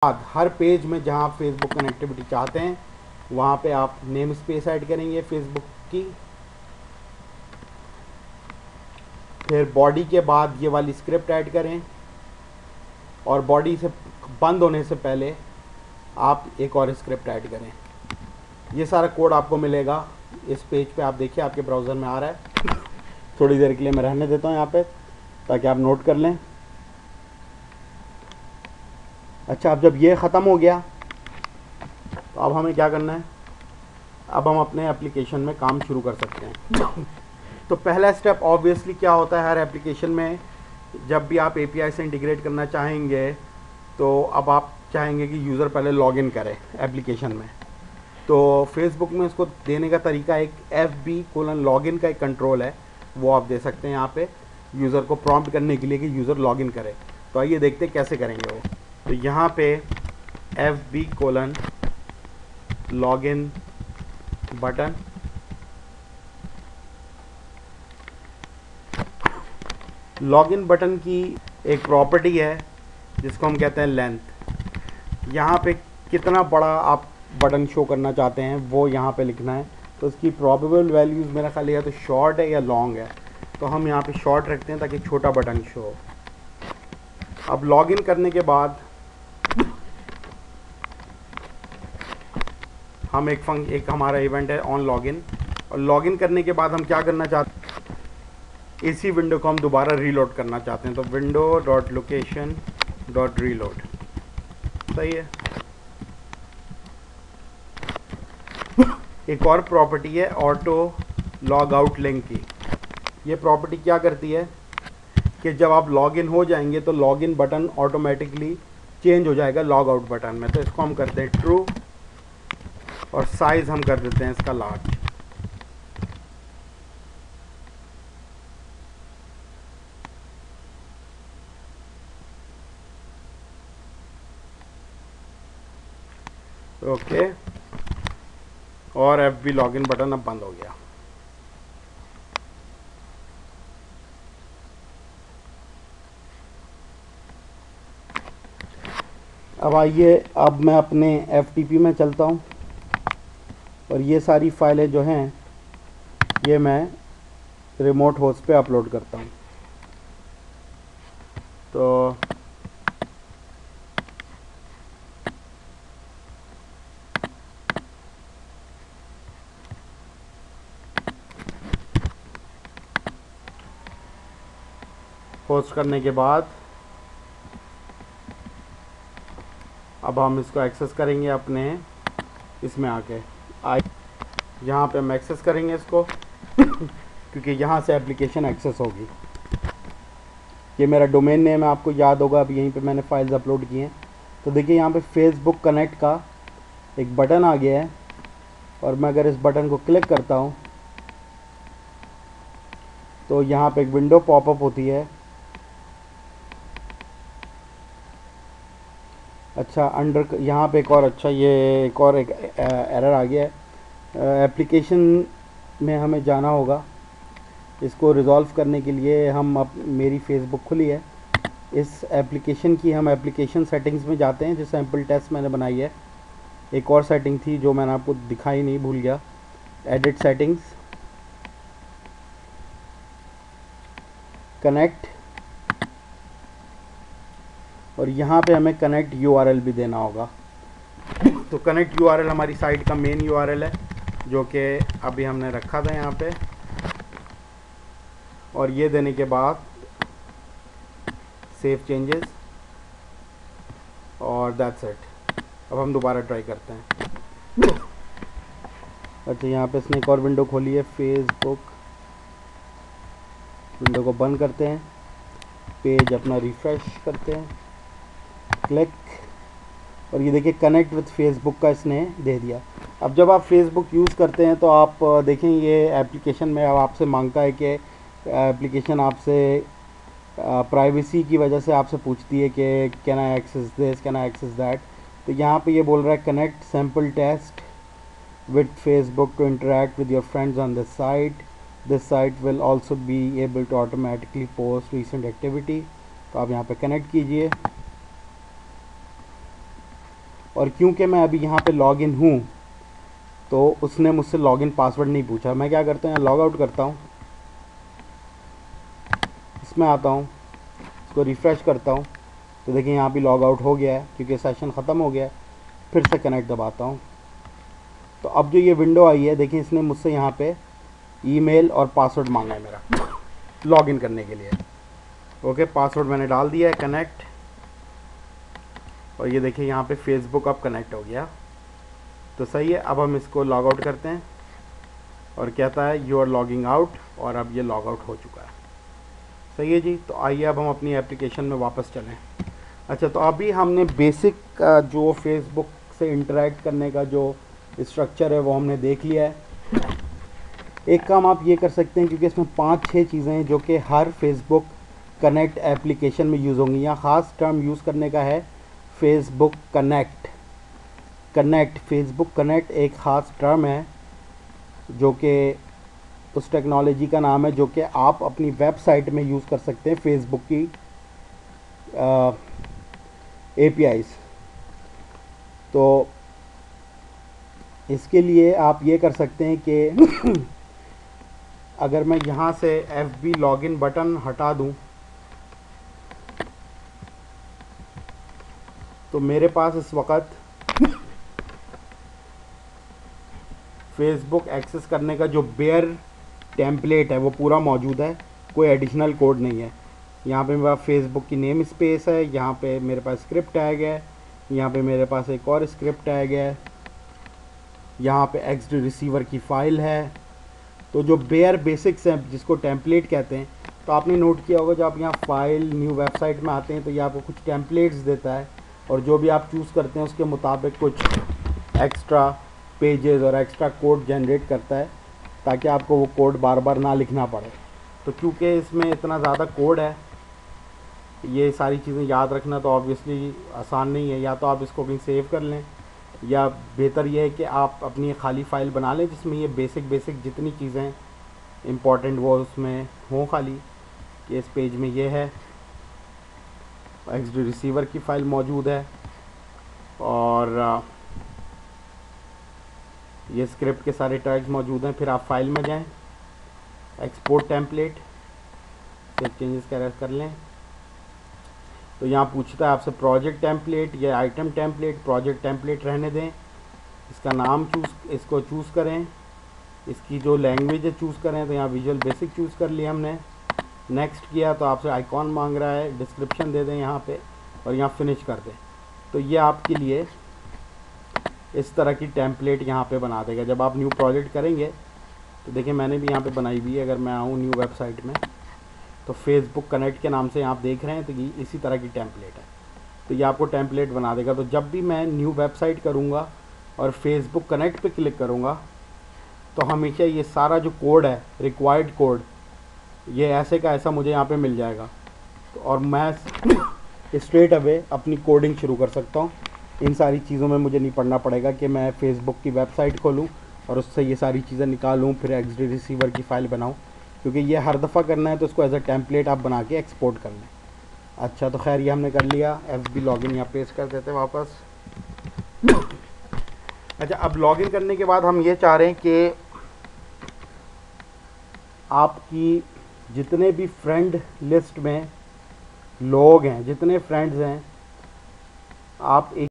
बाद हर पेज में जहाँ आप फेसबुक कनेक्टिविटी चाहते हैं वहाँ पे आप नेम स्पेस ऐड करेंगे फेसबुक की। फिर बॉडी के बाद ये वाली स्क्रिप्ट ऐड करें और बॉडी से बंद होने से पहले आप एक और स्क्रिप्ट ऐड करें। ये सारा कोड आपको मिलेगा इस पेज पे। आप देखिए आपके ब्राउज़र में आ रहा है। थोड़ी देर के लिए मैं रहने देता हूँ यहाँ पे ताकि आप नोट कर लें। अच्छा, अब जब ये ख़त्म हो गया तो अब हमें क्या करना है, अब हम अपने एप्लीकेशन में काम शुरू कर सकते हैं। तो पहला स्टेप ऑब्वियसली क्या होता है, हर एप्लीकेशन में जब भी आप एपीआई से इंटीग्रेट करना चाहेंगे तो अब आप चाहेंगे कि यूज़र पहले लॉगिन करे एप्लीकेशन में। तो फेसबुक में उसको देने का तरीका एक FB:लॉगिन का एक कंट्रोल है, वो आप दे सकते हैं यहाँ पे यूज़र को प्रॉम्प्ट करने के लिए कि यूज़र लॉगिन करे। तो आइए देखते हैं कैसे करेंगे वो। तो यहाँ पे FB:लॉगिन बटन, लॉगिन बटन की एक प्रॉपर्टी है जिसको हम कहते हैं लेंथ। यहाँ पे कितना बड़ा आप बटन शो करना चाहते हैं वो यहाँ पे लिखना है। तो उसकी प्रोबेबल वैल्यूज़ मेरा ख्याल या तो शॉर्ट है या लॉन्ग है, तो हम यहाँ पे शॉर्ट रखते हैं ताकि छोटा बटन शो हो। अब लॉगिन करने के बाद हम एक हमारा इवेंट है ऑन लॉगिन, और लॉगिन करने के बाद हम क्या करना चाहते हैं, इसी विंडो को हम दोबारा रीलोड करना चाहते हैं। तो window.location.reload सही है। एक और प्रॉपर्टी है ऑटो लॉग आउट लिंक की। ये प्रॉपर्टी क्या करती है कि जब आप लॉगिन हो जाएंगे तो लॉगिन बटन ऑटोमेटिकली चेंज हो जाएगा लॉग आउट बटन में। तो इसको हम करते हैं ट्रू और साइज़ हम कर देते हैं इसका लार्ज। ओके, और FB लॉगिन बटन अब बंद हो गया। अब आइए, अब मैं अपने FTP में चलता हूँ और ये सारी फाइलें जो हैं ये मैं रिमोट होस्ट पे अपलोड करता हूँ। तो होस्ट करने के बाद अब हम इसको एक्सेस करेंगे अपने इसमें आके यहाँ पे हम एक्सेस करेंगे इसको क्योंकि यहाँ से एप्लीकेशन एक्सेस होगी। ये मेरा डोमेन नेम है, आपको याद होगा, अब यहीं पे मैंने फाइल्स अपलोड की हैं। तो देखिए यहाँ पे फेसबुक कनेक्ट का एक बटन आ गया है और मैं अगर इस बटन को क्लिक करता हूँ तो यहाँ पे एक विंडो पॉपअप होती है। अच्छा, अंडर यहाँ पे एक और एक एरर आ गया है। एप्लीकेशन में हमें जाना होगा, इसको रिज़ॉल्व करने के लिए मेरी फेसबुक खुली है, इस एप्लीकेशन की हम एप्लीकेशन सेटिंग्स में जाते हैं जो सैम्पल टेस्ट मैंने बनाई है। एक और सेटिंग थी जो मैंने आपको दिखाई नहीं, भूल गया, एडिट सेटिंग्स, कनेक्ट, और यहाँ पे हमें कनेक्ट URL भी देना होगा। तो कनेक्ट URL हमारी साइट का मेन URL है जो कि अभी हमने रखा था यहाँ पे, और ये देने के बाद सेव चेंजेस और दैट्स इट। अब हम दोबारा ट्राई करते हैं। अच्छा, यहाँ पे इसने एक और विंडो खोली है, फेसबुक विंडो को बंद करते हैं, पेज अपना रिफ़्रेश करते हैं, क्लिक, और ये देखिए कनेक्ट विद फेसबुक का इसने दे दिया। अब जब आप फेसबुक यूज़ करते हैं तो आप देखें ये एप्लीकेशन में अब आपसे मांगता है कि एप्लीकेशन आपसे प्राइवेसी की वजह से आपसे पूछती है कि can I access this, can I access that. तो यहाँ पे ये बोल रहा है connect sample test with Facebook to interact with your friends on this site. This site will also be able to automatically post recent activity. तो आप यहाँ पे कनेक्ट कीजिए और क्योंकि मैं अभी यहाँ पे लॉगिन हूँ तो उसने मुझसे लॉगिन पासवर्ड नहीं पूछा। मैं क्या करता हूँ, यहाँ लॉग आउट करता हूँ, इसमें आता हूँ, इसको रिफ़्रेश करता हूँ, तो देखिए यहाँ भी लॉग आउट हो गया है क्योंकि सेशन ख़त्म हो गया है। फिर से कनेक्ट दबाता हूँ, तो अब जो ये विंडो आई है देखिए, इसने मुझसे यहाँ पे ईमेल और पासवर्ड मांगा है मेरा लॉगिन करने के लिए। ओके, पासवर्ड मैंने डाल दिया है, कनेक्ट, और ये देखिए यहाँ पे फेसबुक अब कनेक्ट हो गया। तो सही है। अब हम इसको लॉग आउट करते हैं और कहता है यू आर लॉगिंग आउट, और अब ये लॉग आउट हो चुका है। सही है जी। तो आइए अब हम अपनी एप्लीकेशन में वापस चलें। अच्छा, तो अभी हमने बेसिक जो फेसबुक से इंटरेक्ट करने का जो स्ट्रक्चर है वो हमने देख लिया है। एक काम आप ये कर सकते हैं, क्योंकि इसमें 5-6 चीज़ें हैं जो कि हर फेसबुक कनेक्ट एप्लीकेशन में यूज़ होंगी। यहाँ ख़ास टर्म यूज़ करने का है फेसबुक कनेक्ट। फेसबुक कनेक्ट एक ख़ास टर्म है जो कि उस टेक्नोलॉजी का नाम है जो कि आप अपनी वेबसाइट में यूज़ कर सकते हैं फेसबुक की APIs। तो इसके लिए आप ये कर सकते हैं कि अगर मैं यहाँ से FB लॉगिन बटन हटा दूँ तो मेरे पास इस वक्त फेसबुक एक्सेस करने का जो बेयर टेम्पलेट है वो पूरा मौजूद है, कोई एडिशनल कोड नहीं है। यहाँ पे मेरे पास फेसबुक की नेम स्पेस है, यहाँ पे मेरे पास स्क्रिप्ट टैग है, यहाँ पे मेरे पास एक और स्क्रिप्ट टैग है, यहाँ पे एक्स रिसीवर की फ़ाइल है। तो जो बेयर बेसिक्स हैं जिसको टेम्पलेट कहते हैं, तो आपने नोट किया होगा जब आप यहाँ फाइल न्यू वेबसाइट में आते हैं तो ये आपको कुछ टेम्पलेट्स देता है, और जो भी आप चूज़ करते हैं उसके मुताबिक कुछ एक्स्ट्रा पेजेस और एक्स्ट्रा कोड जनरेट करता है ताकि आपको वो कोड बार बार ना लिखना पड़े। तो क्योंकि इसमें इतना ज़्यादा कोड है, ये सारी चीज़ें याद रखना तो ऑब्वियसली आसान नहीं है। या तो आप इसको कहीं सेव कर लें, या बेहतर ये है कि आप अपनी खाली फ़ाइल बना लें जिसमें ये बेसिक जितनी चीज़ें इम्पॉर्टेंट वो उसमें हों खाली। कि इस पेज में ये है, एक्सडी रिसीवर की फ़ाइल मौजूद है, और ये स्क्रिप्ट के सारे टैग्स मौजूद हैं। फिर आप फाइल में जाएं, एक्सपोर्ट टेम्पलेट, फिर चेंजेस कर लें। तो यहाँ पूछता है आपसे प्रोजेक्ट टेम्पलेट या आइटम टेम्पलेट। प्रोजेक्ट टेम्पलेट रहने दें, इसका नाम इसको चूज़ करें, इसकी जो लैंग्वेज है चूज़ करें। तो यहाँ विजुअल बेसिक चूज़ कर लिया हमने, नेक्स्ट किया तो आपसे आइकॉन मांग रहा है, डिस्क्रिप्शन दे दें यहाँ पे, और यहाँ फिनिश कर दें। तो ये आपके लिए इस तरह की टेम्पलेट यहाँ पे बना देगा। जब आप न्यू प्रोजेक्ट करेंगे तो देखिए मैंने भी यहाँ पे बनाई हुई है। अगर मैं आऊँ न्यू वेबसाइट में तो फेसबुक कनेक्ट के नाम से आप देख रहे हैं, तो ये इसी तरह की टेम्पलेट है। तो ये आपको टेम्पलेट बना देगा। तो जब भी मैं न्यू वेबसाइट करूँगा और फेसबुक कनेक्ट पे क्लिक करूँगा तो हमेशा ये सारा जो कोड है, रिक्वायर्ड कोड, ये ऐसे का ऐसा मुझे यहाँ पे मिल जाएगा। तो और मैं स्ट्रेट अवे अपनी कोडिंग शुरू कर सकता हूँ। इन सारी चीज़ों में मुझे नहीं पढ़ना पड़ेगा कि मैं फेसबुक की वेबसाइट खोलूँ और उससे ये सारी चीज़ें निकालूँ, फिर एक्सडी रिसीवर की फ़ाइल बनाऊँ, क्योंकि ये हर दफ़ा करना है तो इसको एज अ टेम्पलेट आप बना के एक्सपोर्ट कर लें। अच्छा, तो खैर ये हमने कर लिया। FB लॉगिन यहाँ पेस्ट कर देते हैं वापस। अच्छा, अब लॉगिन करने के बाद हम ये चाह रहे हैं कि आपकी जितने भी फ्रेंड लिस्ट में लोग हैं, जितने फ्रेंड्स हैं, आप एक